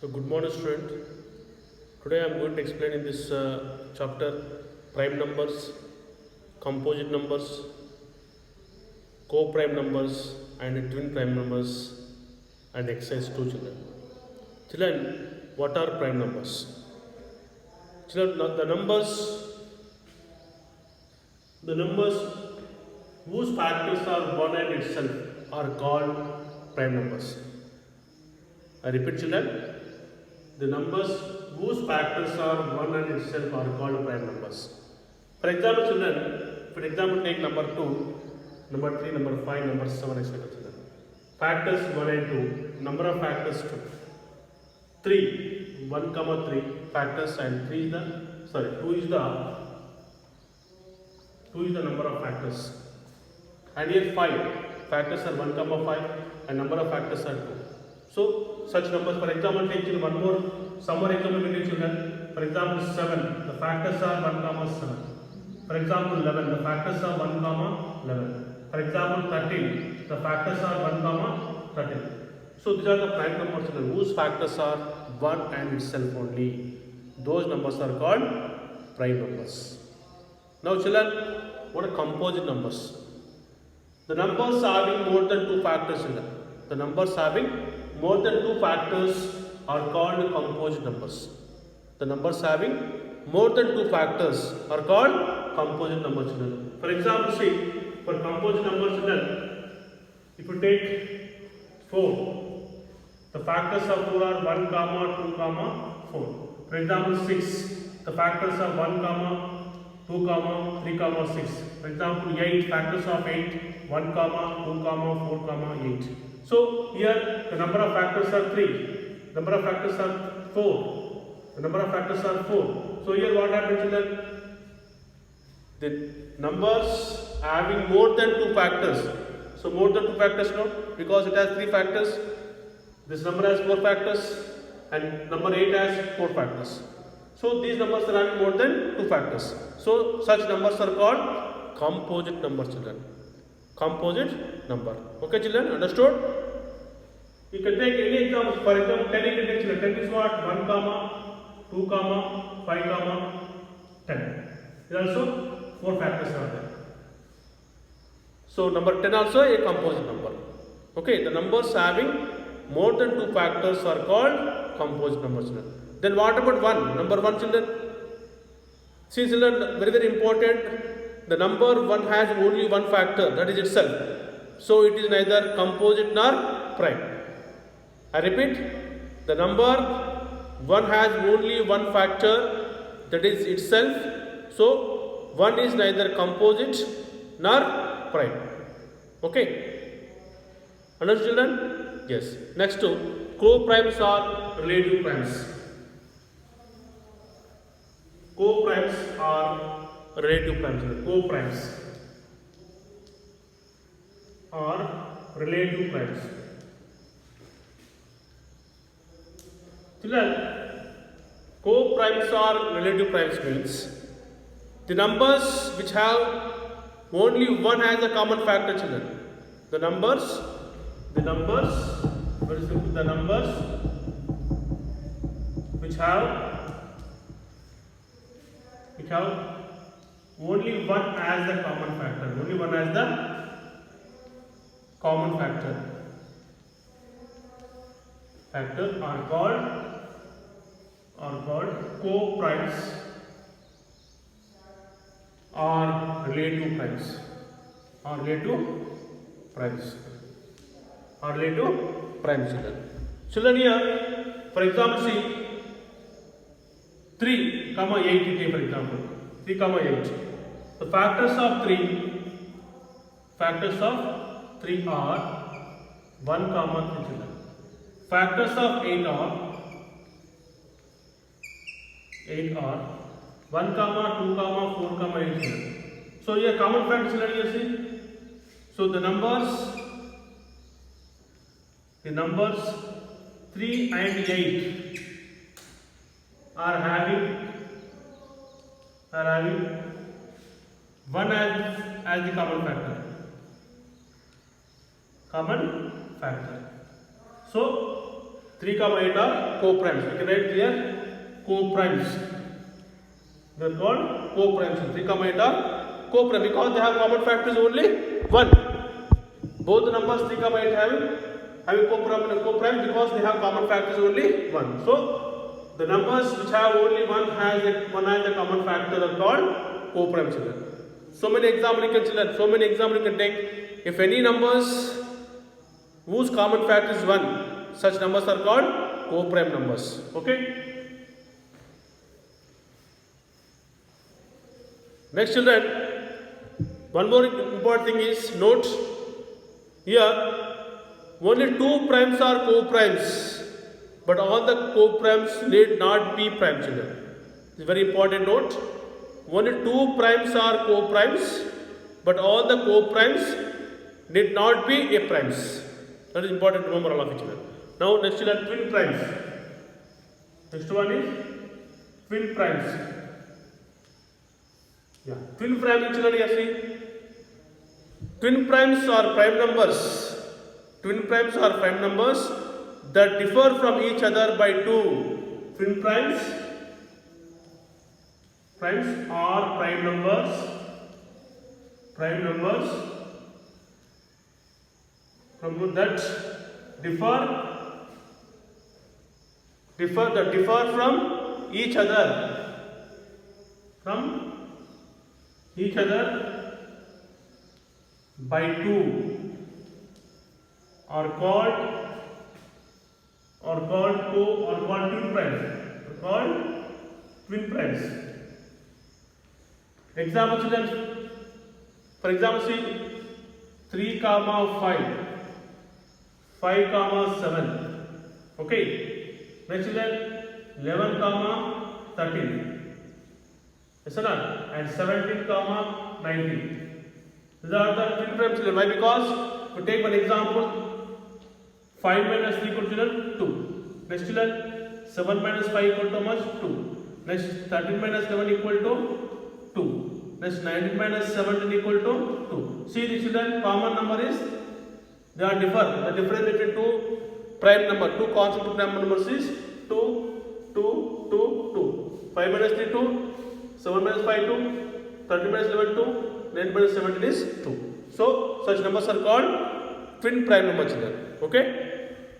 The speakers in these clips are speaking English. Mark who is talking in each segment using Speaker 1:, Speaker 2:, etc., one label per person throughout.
Speaker 1: So good morning student. Today I am going to explain in this chapter prime numbers, composite numbers, co-prime numbers and twin prime numbers and exercise 2 children. Children, what are prime numbers? Children, the numbers whose factors are 1 and itself are called prime numbers. I repeat children, the numbers whose factors are 1 and itself are called prime numbers. For example children, for example take number 2, number 3, number 5, number 7 etc. children. Factors 1 and 2, number of factors 2. 3, 1 comma 3 factors and 2 is the number of factors. And here 5 factors are 1 comma 5 and number of factors are 2. So such numbers, for example take some more example we take children. For example 7, the factors are 1 comma 7. For example 11, the factors are 1 comma 11. For example 13, the factors are 1 comma 13. So these are the prime numbers children whose factors are 1 and itself only. Those numbers are called prime numbers. Now children, what are composite numbers? The numbers having more than 2 factors children. The numbers having more than 2 factors are called composite numbers. The numbers having more than 2 factors are called composite numbers children. For example, see, for composite numbers children, if you take 4, the factors of 4 are 1 comma 2 comma 4. For example 6, the factors are 1 comma 2 comma 3 comma 6. For example 8, factors of 8, 1 comma 2 comma 4 comma 8. So here the number of factors are 3, number of factors are 4, the number of factors are 4. So here what happens children? The numbers having more than 2 factors. So more than 2 factors no, because it has 3 factors. This number has 4 factors and number 8 has 4 factors. So these numbers are having more than 2 factors. So such numbers are called composite numbers children. Composite number. Okay children, understood? You can take any example. For example 10 you can take children. 10 is what? 1 comma 2 comma 5 comma 10. There also 4 factors are there. So number 10 also a composite number. Okay, the numbers having more than 2 factors are called composite numbers children. Then what about 1? Number 1 children. See children, very very important. The number 1 has only one factor, that is itself. So it is neither composite nor prime. I repeat, the number 1 has only one factor, that is itself. So 1 is neither composite nor prime. Okay? Understood children? Yes. Next to co-primes are relative primes. Co-primes are relative primes. Co-primes are relative primes. Children, co-primes are relative primes means the numbers which have only one as a common factor children. The numbers which have only one as the common factor. Only one as the common factor. Are called co-primes or relative primes. Children. Children here, for example, see 3 comma 8 for example. 3 comma 8. The factors of 3 are 1 comma 3 children. Factors of 8 are 1 comma 2 comma 4 comma 8 children. So here common factors children you see. So the numbers 3 and 8 are having 1 as the common factor. So 3, 8 are co-primes. We can write here co-primes. They are called co-primes. 3, 8 are co-primes because they have common factors only 1. Both the numbers 3, 8 having co-prime because they have common factors only 1. So the numbers which have only one has a common factor are called co-prime children. So many examples you can take. If any numbers whose common factor is 1, such numbers are called co-prime numbers. Okay. Next children, one more important thing is note here only 2 primes are co-primes, but all the co-primes need not be prime children. It's a very important note. Only 2 primes are co-primes, but all the co-primes need not be a primes. That is important to remember all of each other. Now next children, twin primes. Next one is twin primes. Yeah, twin primes children you see. Twin primes are prime numbers. Twin primes are prime numbers that differ from each other by 2. Twin primes are prime numbers from that differ from each other by 2 are called twin primes. Example children, for example see 3, 5, 5, 7. Okay. Next children 11, 13. Yes or not? And 17, 19. These are the twin primes children. Why? Because we take one example. 5 minus 3 equal to 2. Next children 7 minus 5 equal to how much? 2. Next 13 minus 11 equal to 2. Next 19 minus 17 equal to 2. See the children, common number is they are differ. The difference between two prime number, two consecutive prime numbers is 2, 2, 2, 2. 5 minus 3 2, 7 minus 5 2, 13 minus 11 2, 9 minus 17 is 2. So such numbers are called twin prime number children. Okay?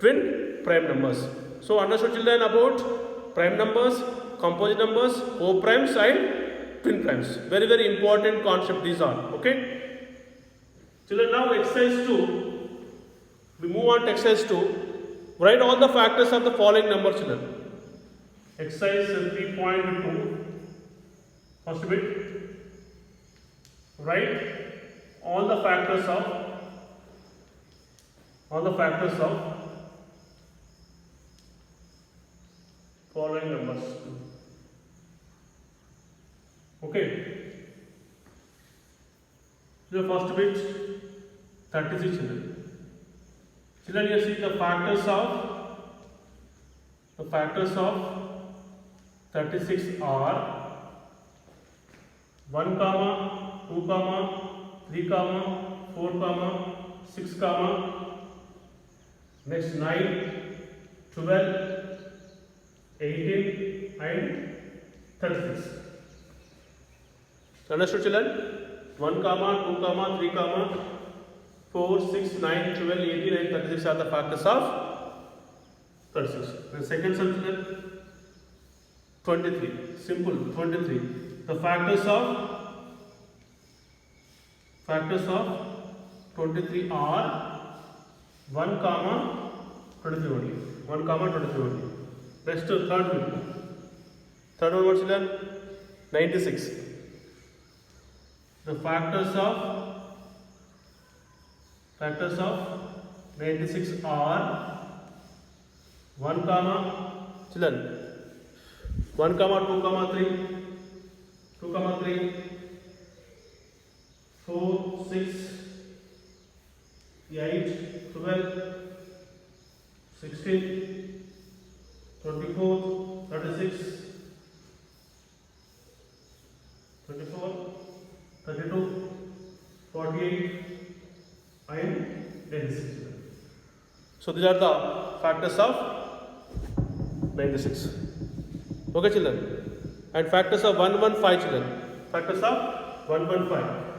Speaker 1: Twin prime numbers. So understood children about prime numbers, composite numbers, co-primes and twin primes. Very very important concept these are. Okay? Children, now exercise 2. We move on to exercise 2. Write all the factors of the following number children. Exercise 3.2. First bit. Write all the factors of following numbers. Okay. So the first bit 36 children. Children, you see the factors of 36 are 1, 2, 3, 4, 6, next 9, 12, 18 and 36. Understood children? 1, 2, 3, 4, 6, 9, 12, 18 and 36 are the factors of 36. The second sum children 23. Simple 23. The factors of 23 are 1, 23 only. 1, 23 only. Next third one. Third one what children? 96. The factors of 96 are 1, children 1, 2, 3, 4, 6, 8, 12, 16, 24, 36, 24, 32, 48 and 86. So these are the factors of 96. Okay, children. And factors of 115, children. Factors of 115.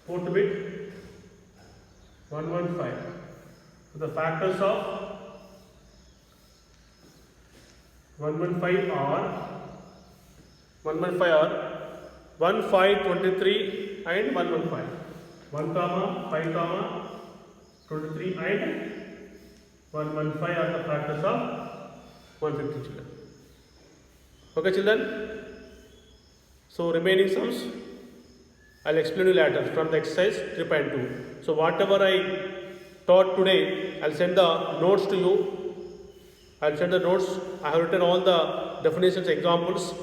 Speaker 1: Fourth bit 115. So the factors of 115 are 1, 5, 23 and 115. 1 comma 5 comma 23 and 115 are the factors of 150, children. Okay, children. So remaining sums I'll explain you later from the exercise 3.2. So whatever I taught today, I'll send the notes to you. I'll send the notes. I have written all the definitions, examples.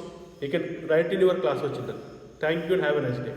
Speaker 1: You can write in your classroom, children. Thank you and have a nice day.